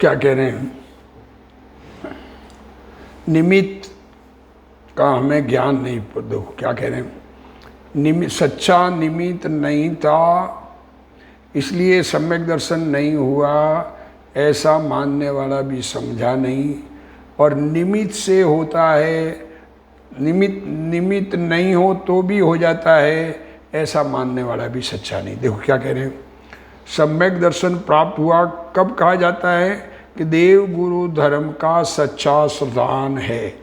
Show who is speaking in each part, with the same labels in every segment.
Speaker 1: क्या कह रहे हैं, निमित्त का हमें ज्ञान नहीं। देखो क्या कह रहे हैं, सच्चा निमित्त नहीं था इसलिए सम्यक दर्शन नहीं हुआ, ऐसा मानने वाला भी समझा नहीं। और निमित्त से होता है, निमित्त नहीं हो तो भी हो जाता है, ऐसा मानने वाला भी सच्चा नहीं। देखो क्या कह रहे हैं, सम्यक दर्शन प्राप्त हुआ कब कहा जाता है कि देव गुरु धर्म का सच्चा श्रद्धान है,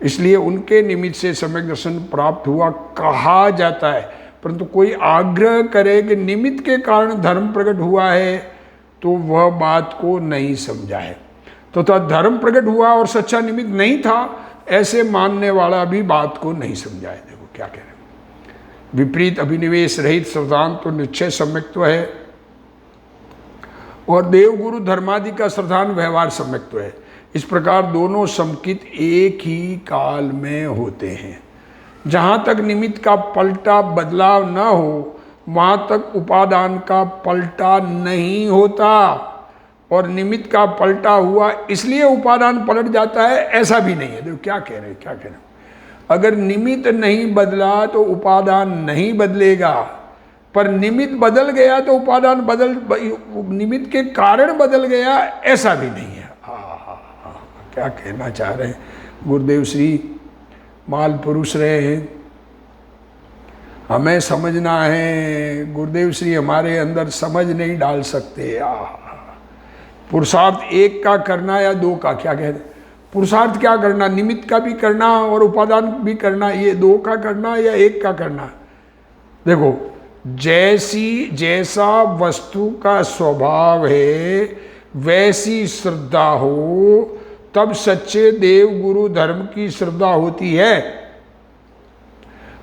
Speaker 1: इसलिए उनके निमित्त से सम्यक दर्शन प्राप्त हुआ कहा जाता है। परंतु कोई आग्रह करे कि निमित्त के कारण धर्म प्रकट हुआ है, तो वह बात को नहीं समझा है। तो धर्म प्रकट हुआ और सच्चा निमित्त नहीं था, ऐसे मानने वाला भी बात को नहीं समझा है। देखो क्या कह रहे हैं, विपरीत अभिनिवेश रहित श्रद्धान तो निश्चय सम्यक्त्व है, और देवगुरु धर्मादि का श्रद्धान व्यवहार सम्यक्त्व है। इस प्रकार दोनों समकित एक ही काल में होते हैं। जहाँ तक निमित्त का पलटा बदलाव न हो, वहाँ तक उपादान का पलटा नहीं होता, और निमित्त का पलटा हुआ इसलिए उपादान पलट जाता है, ऐसा भी नहीं है। देखो क्या कह रहे हैं, क्या कह रहे हैं, अगर निमित्त नहीं बदला तो उपादान नहीं बदलेगा, पर निमित्त बदल गया तो उपादान निमित्त के कारण बदल गया, ऐसा भी नहीं है। क्या कहना चाह रहे हैं गुरुदेव श्री, माल पुरुष रहे हैं, हमें समझना है। गुरुदेव श्री हमारे अंदर समझ नहीं डाल सकते। पुरुषार्थ एक का करना या दो का, क्या कहते हैं, पुरुषार्थ क्या करना, निमित्त का भी करना और उपादान भी करना, ये दो का करना या एक का करना। देखो जैसा वस्तु का स्वभाव है वैसी श्रद्धा हो, तब सच्चे देव गुरु धर्म की श्रद्धा होती है।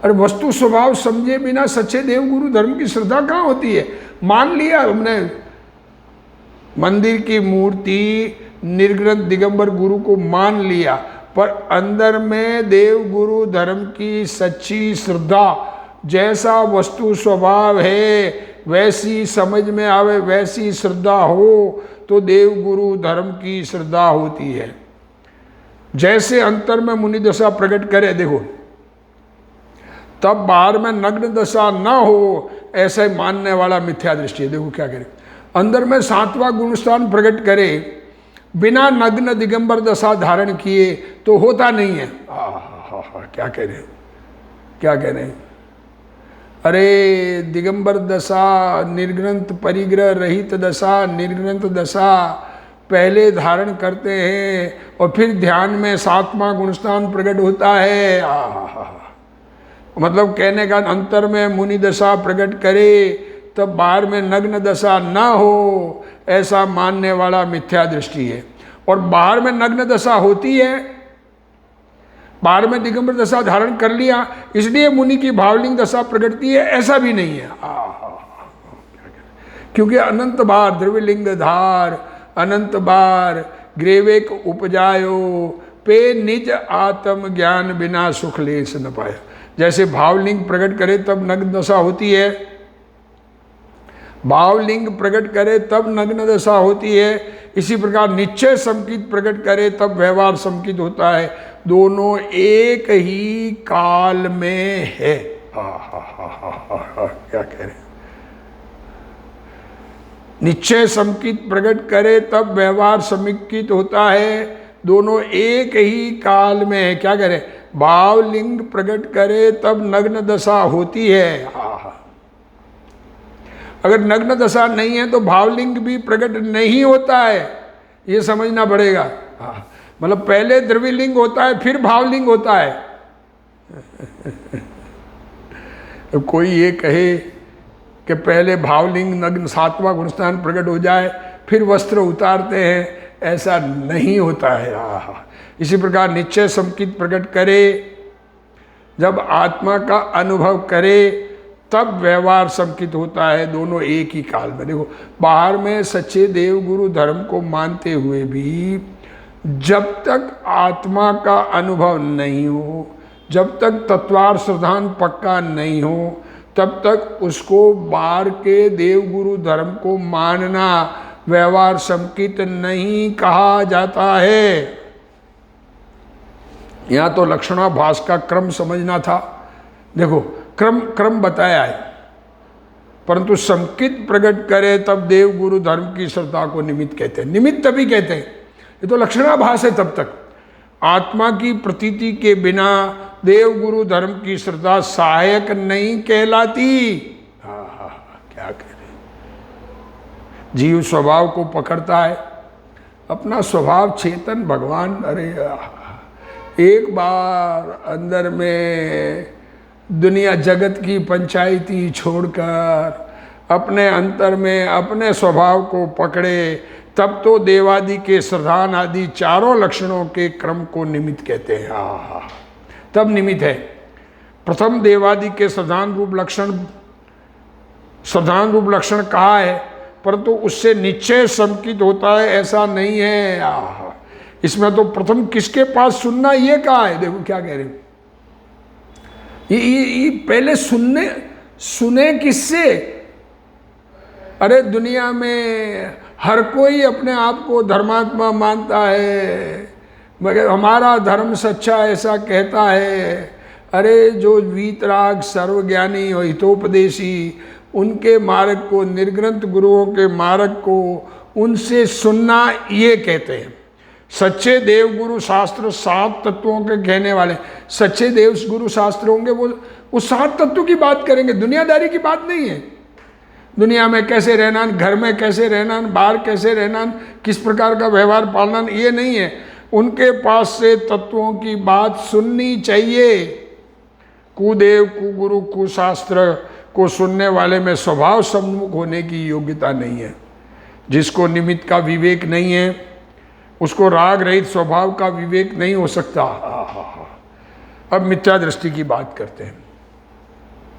Speaker 1: अरे वस्तु स्वभाव समझे बिना सच्चे देव गुरु धर्म की श्रद्धा कहाँ होती है। मान लिया हमने मंदिर की मूर्ति निर्ग्रंथ दिगंबर गुरु को मान लिया, पर अंदर में देव गुरु धर्म की सच्ची श्रद्धा, जैसा वस्तु स्वभाव है वैसी समझ में आवे, वैसी श्रद्धा हो, तो देव गुरु धर्म की श्रद्धा होती है। जैसे अंतर में मुनि दशा प्रकट करे, देखो तब बाहर में नग्न दशा ना हो, ऐसे मानने वाला मिथ्या दृष्टि है। देखो क्या करे, अंदर में सातवां गुणस्थान प्रकट करे बिना नग्न दिगंबर दशा धारण किए तो होता नहीं है। क्या कह रहे हैं, क्या कह रहे हैं, अरे दिगंबर दशा, निर्ग्रंथ परिग्रह रहित दशा, निर्ग्रंथ दशा पहले धारण करते हैं और फिर ध्यान में सातवां गुणस्थान प्रकट होता है। मतलब कहने का अंतर में मुनि दशा प्रकट करे तब बाहर में नग्न दशा ना हो, ऐसा मानने वाला मिथ्या दृष्टि है। और बाहर में नग्न दशा होती है, बाहर में दिगंबर दशा धारण कर लिया इसलिए मुनि की भावलिंग दशा प्रकटती है, ऐसा भी नहीं है। क्योंकि अनंत बार द्रव्यलिंग धार, अनंत बार ग्रेवेक उपजायो, पे निज आत्म ज्ञान बिना सुख लेस न पाया। जैसे भावलिंग प्रकट करे तब नग्न दशा होती है, भावलिंग प्रकट करे तब नग्न दशा होती है, इसी प्रकार निश्चय संकित प्रकट करे तब व्यवहार संकित होता है। दोनों एक ही काल में है। क्या कह रहे, निश्चय संकित प्रकट करे तब व्यवहार समिकित होता है, दोनों एक ही काल में है। क्या कह रहे, भावलिंग प्रकट करे तब नग्न दशा होती है। अगर नग्न दशा नहीं है तो भावलिंग भी प्रकट नहीं होता है, ये समझना पड़ेगा। मतलब पहले द्रव्यलिंग होता है फिर भावलिंग होता है। कोई ये कहे कि पहले भावलिंग नग्न सातवां गुणस्थान प्रकट हो जाए फिर वस्त्र उतारते हैं, ऐसा नहीं होता है। इसी प्रकार निश्चय संकित प्रकट करे, जब आत्मा का अनुभव करे तब व्यवहार संकित होता है, दोनों एक ही काल में। देखो बाहर में सच्चे देव गुरु धर्म को मानते हुए भी जब तक आत्मा का अनुभव नहीं हो, जब तक तत्वार श्रद्धान पक्का नहीं हो, तब तक उसको बाहर के देव गुरु धर्म को मानना व्यवहार समुचित नहीं कहा जाता है। यहाँ तो लक्षणाभास का क्रम समझना था। देखो क्रम बताया है, परंतु संकित प्रकट करे तब देव गुरु धर्म की श्रद्धा को निमित्त कहते हैं। निमित्त तभी कहते हैं, ये तो लक्षणाभास है। तब तक आत्मा की प्रतीति के बिना देव गुरु धर्म की श्रद्धा सहायक नहीं कहलाती। क्या कह रहे, जीव स्वभाव को पकड़ता है, अपना स्वभाव चेतन भगवान। अरे एक बार अंदर में दुनिया जगत की पंचायती छोड़कर अपने अंतर में अपने स्वभाव को पकड़े, तब तो देवादि के श्रद्धान आदि चारों लक्षणों के क्रम को निमित्त कहते हैं। तब निमित्त है। प्रथम देवादि के श्रद्धान रूप लक्षण कहा है, परंतु उससे निश्चय संकित होता है ऐसा नहीं है। इसमें तो प्रथम किसके पास सुनना ये कहा है। देखो क्या कह रहे हैं, ये पहले सुने किससे। अरे दुनिया में हर कोई अपने आप को धर्मात्मा मानता है, मगर हमारा धर्म सच्चा ऐसा कहता है। अरे जो वीतराग सर्वज्ञानी और हितोपदेशी, उनके मार्ग को, निर्ग्रंथ गुरुओं के मार्ग को उनसे सुनना ये कहते हैं। सच्चे देव गुरु शास्त्र 7 तत्वों के कहने वाले, सच्चे देव गुरु शास्त्र होंगे वो 7 तत्वों की बात करेंगे, दुनियादारी की बात नहीं है। दुनिया में कैसे रहना, घर में कैसे रहना, बाहर कैसे रहना, किस प्रकार का व्यवहार पालना, ये नहीं है। उनके पास से तत्वों की बात सुननी चाहिए। कुदेव कुगुरु कुशास्त्र को सुनने वाले में स्वभाव सम्मुख होने की योग्यता नहीं है। जिसको निमित्त का विवेक नहीं है, उसको राग रहित स्वभाव का विवेक नहीं हो सकता। अब मिथ्या दृष्टि की बात करते हैं।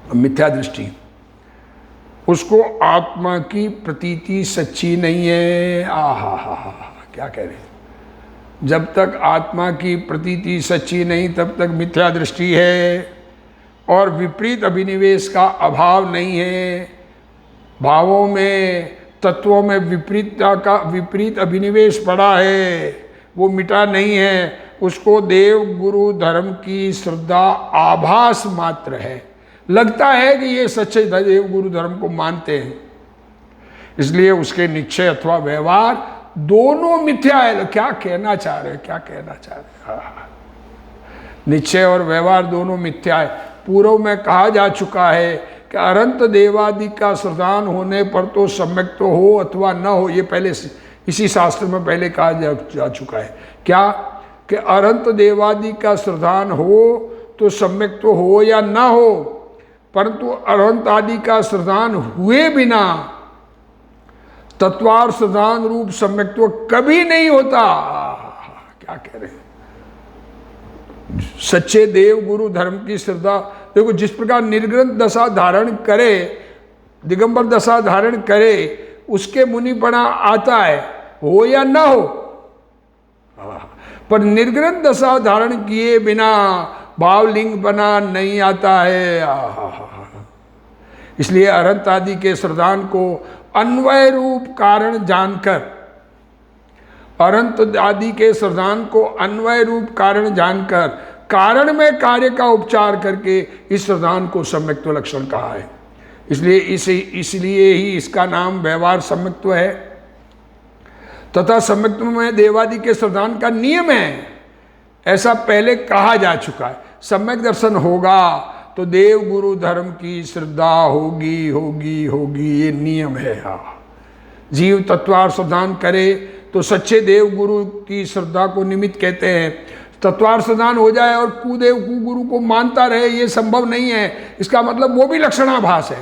Speaker 1: अब मिथ्या दृष्टि, उसको आत्मा की प्रतीति सच्ची नहीं है। क्या कह रहे हैं, जब तक आत्मा की प्रतीति सच्ची नहीं तब तक मिथ्या दृष्टि है। और विपरीत अभिनिवेश का अभाव नहीं है। भावों में, तत्वों में विपरीत अभिनिवेश पड़ा है, वो मिटा नहीं है। उसको देव गुरु धर्म की श्रद्धा आभास मात्र है। लगता है कि ये सच्चे देव गुरु धर्म को मानते हैं, इसलिए उसके निश्चय अथवा व्यवहार दोनों मिथ्या है। क्या कहना चाह रहे, क्या कहना चाह रहे। निश्चय और व्यवहार दोनों मिथ्या है। पूर्व में कहा जा चुका है कि अनंत देवादि का श्रद्धान होने पर तो सम्यक तो हो अथवा न हो। ये पहले इसी शास्त्र में पहले कहा जा चुका है। क्या कि अनंत देवादि का श्रद्धान हो तो सम्यक तो हो या ना हो, परंतु अनंत आदि का श्रद्धान हुए बिना तत्वार श्रद्धान रूप सम्यक्त्व कभी नहीं होता। क्या कह रहे हैं, सच्चे देव गुरु धर्म की श्रद्धा। देखो जिस प्रकार निर्ग्रंथ दशा धारण करे, दिगंबर दशा धारण करे, उसके मुनिपना आता है, हो या ना हो। पर निर्ग्रंथ दशा धारण किए बिना भावलिंग बना नहीं आता है। इसलिए अनंत आदि के श्रद्धान को अन्वय रूप कारण जानकर, अनंत आदि के श्रद्धान को अन्वय रूप कारण जानकर कारण में कार्य का उपचार करके इस श्रद्धान को सम्यक्त्व लक्षण कहा है। इसलिए ही इसका नाम व्यवहार सम्यक्त्व है। तथा सम्यक्त्व में देवादि के श्रद्धान का नियम है, ऐसा पहले कहा जा चुका है। सम्यक दर्शन होगा तो देव गुरु धर्म की श्रद्धा होगी होगी होगी, ये नियम है। जीव तत्वार श्रद्धान करे तो सच्चे देव गुरु की श्रद्धा को निमित्त कहते हैं। तत्वार श्रद्धान हो जाए और कुदेव कुगुरु को मानता रहे, ये संभव नहीं है। इसका मतलब वो भी लक्षणाभास है।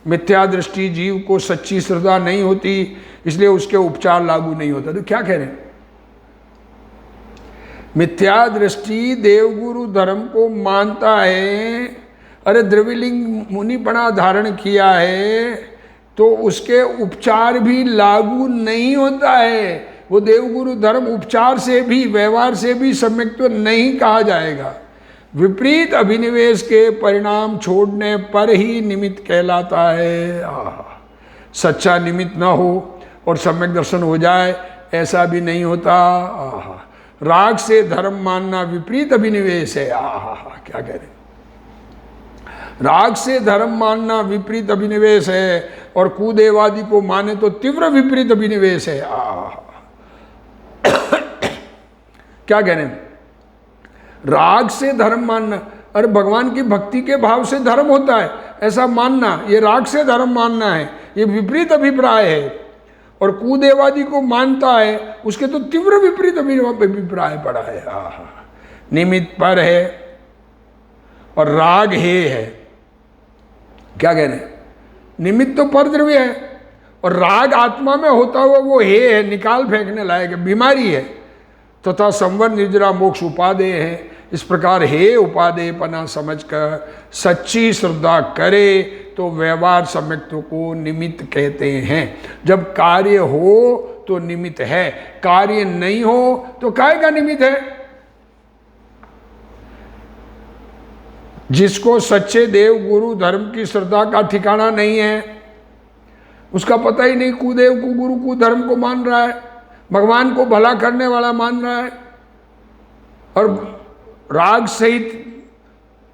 Speaker 1: मिथ्या दृष्टि जीव को सच्ची श्रद्धा नहीं होती, इसलिए उसके उपचार लागू नहीं होता। तो क्या कह रहे हैं, मिथ्या दृष्टि देवगुरु धर्म को मानता है। अरे द्रविलिंग मुनिपना धारण किया है तो उसके उपचार भी लागू नहीं होता है। वो देवगुरु धर्म उपचार से भी व्यवहार से भी सम्यक तो नहीं कहा जाएगा। विपरीत अभिनिवेश के परिणाम छोड़ने पर ही निमित्त कहलाता है। सच्चा निमित्त न हो और सम्यक दर्शन हो जाए, ऐसा भी नहीं होता। राग से धर्म मानना विपरीत अभिनिवेश है। क्या कह रहे, राग से धर्म मानना विपरीत अभिनिवेश है, और कुदेवादि को माने तो तीव्र विपरीत अभिनिवेश है। क्या कह रहे हैं, राग से धर्म मानना, अरे भगवान की भक्ति के भाव से धर्म होता है ऐसा मानना, ये राग से धर्म मानना है, ये विपरीत अभिप्राय है। और कुदेवादि को मानता है, उसके तो तीव्र विपरीत अभिप्राय पड़ा है। निमित्त पर है और राग हे है। क्या कह रहे हैं, निमित्त तो पर द्रव्य है और राग आत्मा में होता हुआ वो हे है, निकाल फेंकने लायक है, बीमारी है। तथा संवर निर्जरा मोक्ष उपादेय है। इस प्रकार हे उपादेयपना समझकर सच्ची श्रद्धा करे तो व्यवहार सम्यक्त्व को निमित्त कहते हैं। जब कार्य हो तो निमित्त है, कार्य नहीं हो तो काय का निमित्त है। जिसको सच्चे देव गुरु धर्म की श्रद्धा का ठिकाना नहीं है, उसका पता ही नहीं, कुदेव को गुरु को धर्म को मान रहा है, भगवान को भला करने वाला मान रहा है, और राग सहित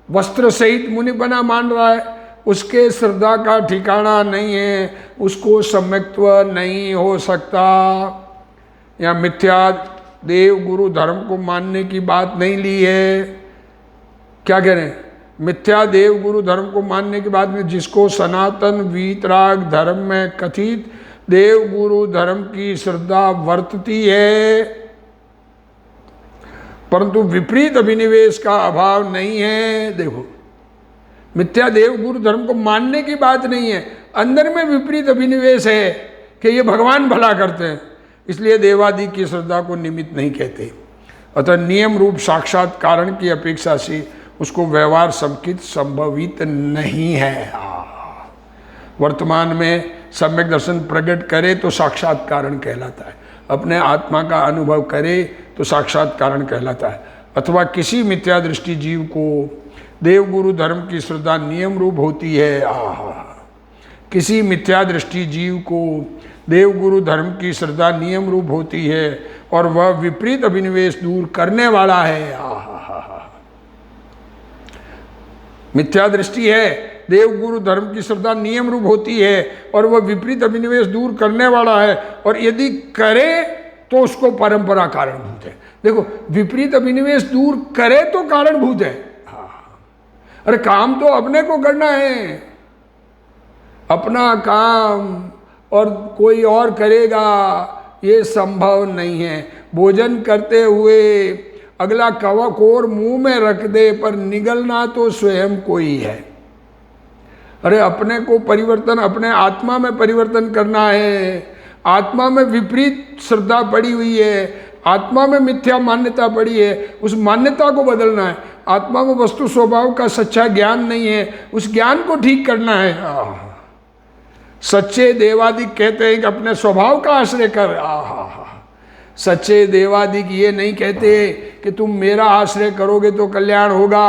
Speaker 1: वस्त्र सहित मुनिपना मान रहा है, उसके श्रद्धा का ठिकाना नहीं है, उसको सम्यक्त्व नहीं हो सकता। या मिथ्या देव गुरु धर्म को मानने की बात नहीं ली है। क्या कह रहे हैं, मिथ्या देव गुरु धर्म को मानने के बाद में जिसको सनातन वीतराग धर्म में कथित देव गुरु धर्म की श्रद्धा वर्तती है, परंतु विपरीत अभिनिवेश का अभाव नहीं है। देखो, मिथ्या देव गुरु धर्म को मानने की बात नहीं है, अंदर में विपरीत अभिनिवेश है कि ये भगवान भला करते हैं, इसलिए देवादि की श्रद्धा को निमित्त नहीं कहते। अतः नियम रूप साक्षात कारण की अपेक्षा से उसको व्यवहार संकित संभवित नहीं है। वर्तमान में सम्यक दर्शन प्रकट करे तो साक्षात कारण कहलाता है, अपने आत्मा का अनुभव करे तो साक्षात कारण कहलाता है। अथवा किसी मिथ्या दृष्टि जीव को देव गुरु धर्म की श्रद्धा नियम रूप होती है। किसी मिथ्या दृष्टि जीव को देव गुरु धर्म की श्रद्धा नियम रूप होती है और वह विपरीत अभिनिवेश दूर करने वाला है। मिथ्या दृष्टि है, देव गुरु धर्म की श्रद्धा नियम रूप होती है और वह विपरीत अभिनिवेश दूर करने वाला है, और यदि करे तो उसको परंपरा कारणभूत है। देखो, विपरीत अभिनिवेश दूर करे तो कारणभूत है। अरे काम तो अपने को करना है, अपना काम, और कोई और करेगा ये संभव नहीं है। भोजन करते हुए अगला कवा कोर मुंह में रख दे, पर निगलना तो स्वयं कोई है। अरे अपने को परिवर्तन, अपने आत्मा में परिवर्तन करना है। आत्मा में विपरीत श्रद्धा पड़ी हुई है, आत्मा में मिथ्या मान्यता पड़ी है, उस मान्यता को बदलना है। आत्मा में वस्तु स्वभाव का सच्चा ज्ञान नहीं है, उस ज्ञान को ठीक करना है। सच्चे देवादिक कहते हैं कि अपने स्वभाव का आश्रय कर। सच्चे देवादिक ये नहीं कहते कि तुम मेरा आश्रय करोगे तो कल्याण होगा।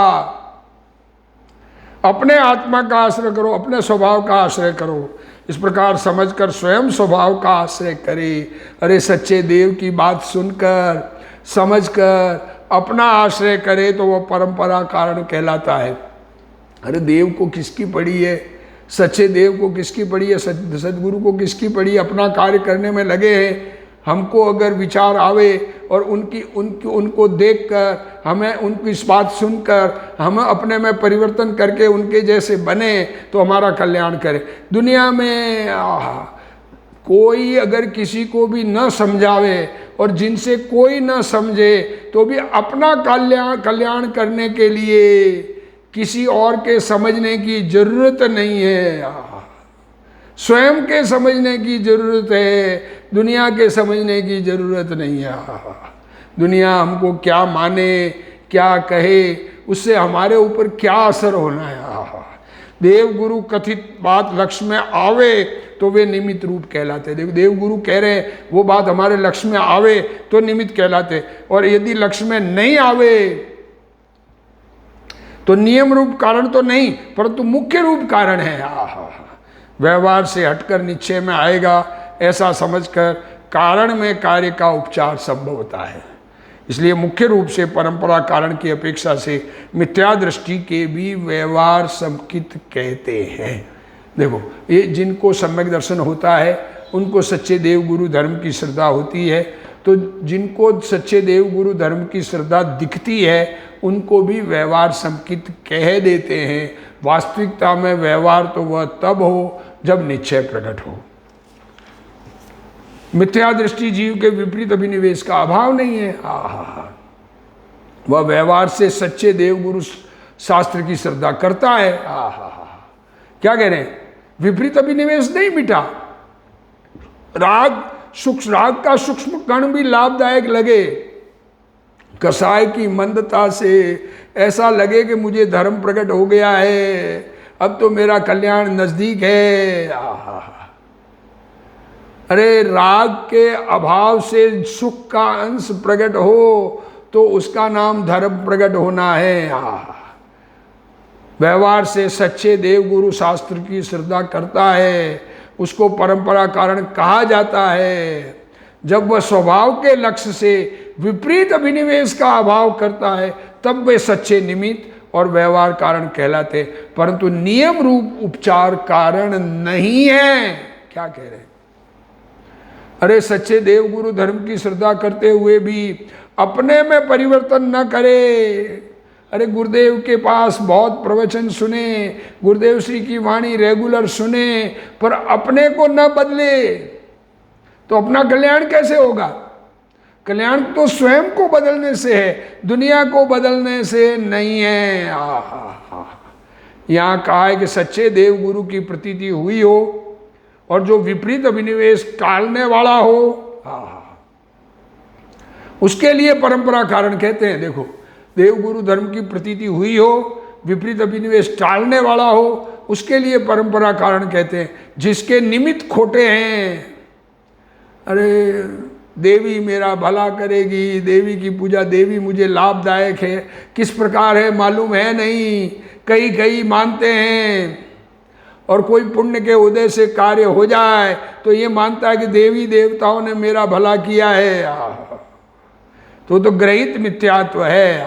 Speaker 1: अपने आत्मा का आश्रय करो, अपने स्वभाव का आश्रय करो। इस प्रकार समझकर स्वयं स्वभाव का आश्रय करे। अरे सच्चे देव की बात सुनकर, समझकर अपना आश्रय करे तो वह परंपरा कारण कहलाता है। अरे देव को किसकी पड़ी है, सच्चे देव को किसकी पड़ी है, सदगुरु को किसकी पड़ी है, अपना कार्य करने में लगे हैं। हमको अगर विचार आवे और उनको देखकर, हमें उनकी इस बात सुनकर हम अपने में परिवर्तन करके उनके जैसे बने तो हमारा कल्याण करे। दुनिया में कोई अगर किसी को भी न समझावे और जिनसे कोई न समझे तो भी अपना कल्याण करने के लिए किसी और के समझने की जरूरत नहीं है। स्वयं के समझने की जरूरत है, दुनिया के समझने की जरूरत नहीं है। दुनिया हमको क्या माने, क्या कहे, उससे हमारे ऊपर क्या असर होना है। देव गुरु कथित बात लक्ष्य में आवे तो वे निमित्त रूप कहलाते। देव गुरु कह रहे हैं वो बात हमारे लक्ष्य में आवे तो निमित्त कहलाते, और यदि लक्ष्य में नहीं आवे तो नियम रूप कारण तो नहीं परंतु मुख्य रूप कारण है। व्यवहार से हटकर निश्चय में आएगा, ऐसा समझकर कारण में कार्य का उपचार संभव होता है। इसलिए मुख्य रूप से परंपरा कारण की अपेक्षा से मिथ्या दृष्टि के भी व्यवहार संकित कहते हैं। देखो, ये जिनको सम्यक दर्शन होता है उनको सच्चे देव गुरु धर्म की श्रद्धा होती है, तो जिनको सच्चे देव गुरु धर्म की श्रद्धा दिखती है उनको भी व्यवहार संकित कह देते हैं। वास्तविकता में व्यवहार तो वह तब हो जब निश्चय प्रकट हो। मिथ्या दृष्टि जीव के विपरीत अभिनिवेश का अभाव नहीं है। वह व्यवहार से सच्चे देव गुरु शास्त्र की श्रद्धा करता है। क्या कह रहे हैं? विपरीत अभिनिवेश नहीं मिटा। राग का सूक्ष्म कण भी लाभदायक लगे, कसाय की मंदता से ऐसा लगे कि मुझे धर्म प्रकट हो गया है, अब तो मेरा कल्याण नजदीक है। अरे राग के अभाव से सुख का अंश प्रकट हो तो उसका नाम धर्म प्रकट होना है। व्यवहार से सच्चे देव गुरु शास्त्र की श्रद्धा करता है, उसको परंपरा कारण कहा जाता है। जब वह स्वभाव के लक्ष्य से विपरीत अभिनिवेश का अभाव करता है तब वे सच्चे निमित्त और व्यवहार कारण कहलाते, परंतु नियम रूप उपचार कारण नहीं है। क्या कह रहे हैं? अरे सच्चे देव गुरु धर्म की श्रद्धा करते हुए भी अपने में परिवर्तन न करे। अरे गुरुदेव के पास बहुत प्रवचन सुने, गुरुदेव श्री की वाणी रेगुलर सुने, पर अपने को न बदले तो अपना कल्याण कैसे होगा? कल्याण तो स्वयं को बदलने से है, दुनिया को बदलने से नहीं है। यहाँ कहा है कि सच्चे देव गुरु की प्रतीति हुई हो और जो विपरीत अभिनिवेश टालने वाला हो, उसके लिए परंपरा कारण कहते हैं। देखो, देव गुरु धर्म की प्रतीति हुई हो, विपरीत अभिनिवेश टालने वाला हो, उसके लिए परंपरा कारण कहते हैं। जिसके निमित्त खोटे हैं, अरे देवी मेरा भला करेगी, देवी की पूजा, देवी मुझे लाभदायक है, किस प्रकार है मालूम है नहीं, कई मानते हैं। और कोई पुण्य के उदय से कार्य हो जाए तो ये मानता है कि देवी देवताओं ने मेरा भला किया है, तो ग्रहित मिथ्यात्व है।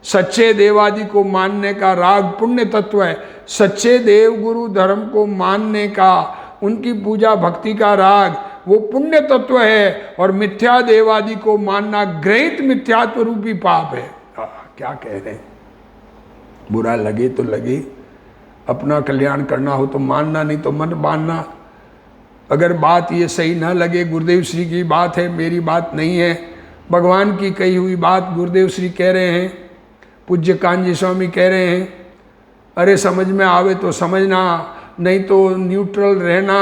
Speaker 1: सच्चे देवादि को मानने का राग पुण्य तत्व है। सच्चे देव गुरु धर्म को मानने का, उनकी पूजा भक्ति का राग वो पुण्य तत्व है, और मिथ्या देवादि को मानना ग्रहित मिथ्यात्व रूपी पाप है। क्या कह रहे हैं? बुरा लगे तो लगे, अपना कल्याण करना हो तो मानना, नहीं तो मत मानना। अगर बात ये सही ना लगे, गुरुदेव श्री की बात है, मेरी बात नहीं है, भगवान की कही हुई बात गुरुदेव श्री कह रहे हैं, पूज्य कांजी स्वामी कह रहे हैं, अरे समझ में आवे तो समझना, नहीं तो न्यूट्रल रहना,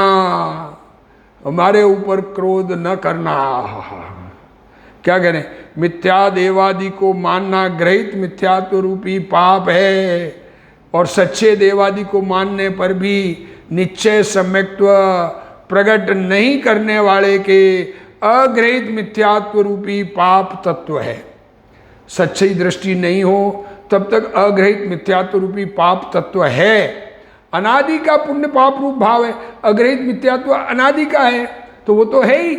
Speaker 1: हमारे ऊपर क्रोध न करना। क्या कह रहे हैं? मिथ्या देवादि को मानना ग्रहित मिथ्यात्व रूपी पाप है, और सच्चे देवादि को मानने पर भी निश्चय सम्यक्त्व प्रकट नहीं करने वाले के अग्रहित मिथ्यात्व रूपी पाप तत्व है। सच्ची दृष्टि नहीं हो तब तक अग्रहित मिथ्यात्व रूपी पाप तत्व है। अनादि का पुण्य पाप रूप भाव है, अग्रहित मिथ्यात्व अनादि का है, तो वो तो है ही।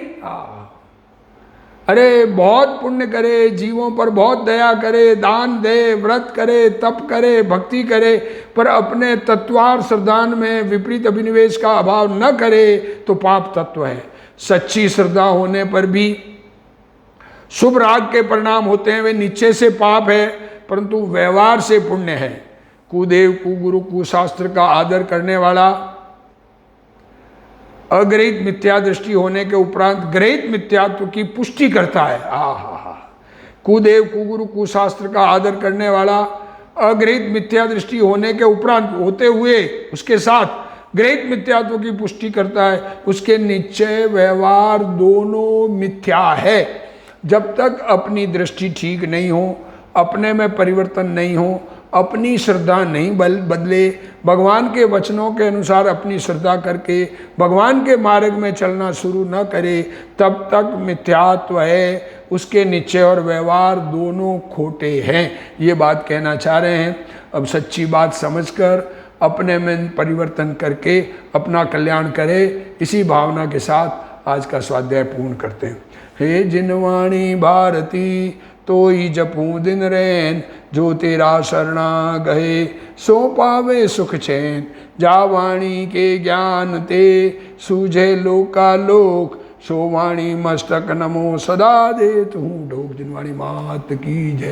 Speaker 1: अरे बहुत पुण्य करे, जीवों पर बहुत दया करे, दान दे, व्रत करे, तप करे, भक्ति करे, पर अपने तत्वार श्रद्धान में विपरीत अभिनिवेश का अभाव न करे तो पाप तत्व है। सच्ची श्रद्धा होने पर भी शुभ राग के परिणाम होते हैं, वे नीचे से पाप है, परंतु व्यवहार से पुण्य है। कुदेव कुगुरु कुशास्त्र का आदर करने वाला अग्रहित मिथ्या दृष्टि होने के उपरांत ग्रहित मिथ्यात्व की पुष्टि करता है। कुदेव कुगुरु कुशास्त्र का आदर करने वाला अग्रहित मिथ्या दृष्टि होने के उपरांत होते हुए उसके साथ ग्रहित मिथ्यात्व की पुष्टि करता है। उसके निश्चय व्यवहार दोनों मिथ्या है। जब तक अपनी दृष्टि ठीक नहीं हो, अपने में परिवर्तन नहीं हो, अपनी श्रद्धा नहीं बदले, भगवान के वचनों के अनुसार अपनी श्रद्धा करके भगवान के मार्ग में चलना शुरू न करे, तब तक मिथ्यात्व है। उसके निश्चय और व्यवहार दोनों खोटे हैं। ये बात कहना चाह रहे हैं। अब सच्ची बात समझकर अपने में परिवर्तन करके अपना कल्याण करे। इसी भावना के साथ आज का स्वाध्याय पूर्ण करते हैं। हे जिनवाणी भारती तोई जपूं दिन रैन, जो तेरा शरणा गए सो पावे सुख चैन। जा वाणी के ज्ञान ते सूझे लोकालोक, सो वाणी मस्तक नमो सदा दे तू डोक। जिनवाणी मात की जय।